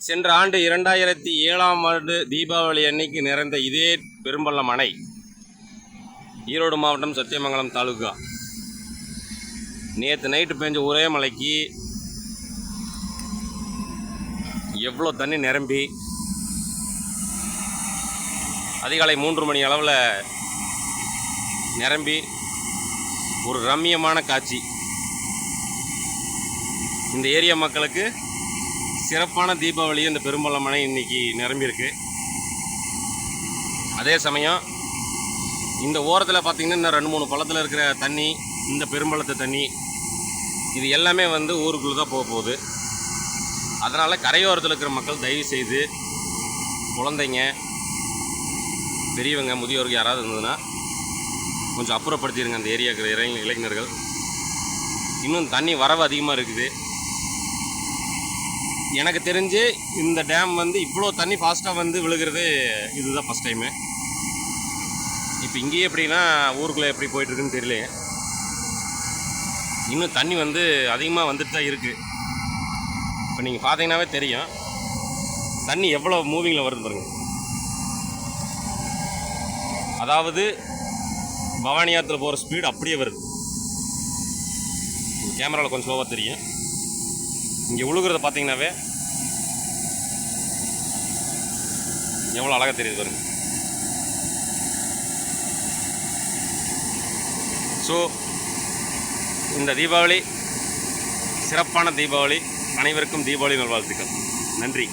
சென்ற ஆண்டு 2007ஆம் ஆண்டு தீபாவளி அன்னைக்கு நிறைந்த இதே பெரும்பள்ளம் அணை ஈரோடு மாவட்டம் சத்தியமங்கலம் தாலுகா நேற்று நைட்டு பெஞ்ச ஒரே மழைக்கு எவ்வளோ தண்ணி நிரம்பி அதிகாலை 3 மணி அளவில் நிரம்பி ஒரு ரம்மியமான காட்சி. இந்த ஏரியா மக்களுக்கு சிறப்பான தீபாவளி இந்த பெரும்பள்ளம் அணை இன்னைக்கு நிரம்பியிருக்கு. அதே சமயம் இந்த ஓரத்தில் பார்த்திங்கன்னா இன்னும் 2-3 பள்ளத்தில் இருக்கிற தண்ணி, இந்த பெரும்பள்ளத்து தண்ணி இது எல்லாமே ஊருக்குள்ளே தான் போக போகுது. அதனால் கரையோரத்தில் இருக்கிற மக்கள் தயவு செய்து குழந்தைங்க, பெரியவங்க, முதியோர்கள் யாராவது இருந்ததுன்னா கொஞ்சம் அப்புறப்படுத்திடுங்க. அந்த ஏரியா இருக்கிற இளைஞர்கள். இன்னும் தண்ணி வரவு அதிகமாக இருக்குது. எனக்கு தெரிஞ்சு இந்த டேம் இவ்வளோ தண்ணி ஃபாஸ்ட்டாக விழுகிறது இதுதான் ஃபஸ்ட் டைமு. இப்போ இங்கேயே எப்படின்னா ஊருக்குள்ளே எப்படி போயிட்டுருக்குன்னு தெரியல. இன்னும் தண்ணி அதிகமாக வந்துட்டு தான் இருக்குது. இப்போ நீங்கள் பார்த்தீங்கன்னாவே தெரியும் தண்ணி எவ்வளோ மூவிங்கில் வருது பாருங்க. அதாவது பவானி ஆற்றுல போகிற ஸ்பீடு அப்படியே வருது. கேமராவில் கொஞ்சம் ஸ்லோவாக தெரியும். இங்கே விழுகிறத பார்த்தீங்கன்னாவே எவ்வளோ அழகாக தெரியுது பாருங்க. ஸோ இந்த தீபாவளி சிறப்பான தீபாவளி. அனைவருக்கும் தீபாவளி நல்வாழ்த்துக்கள். நன்றி.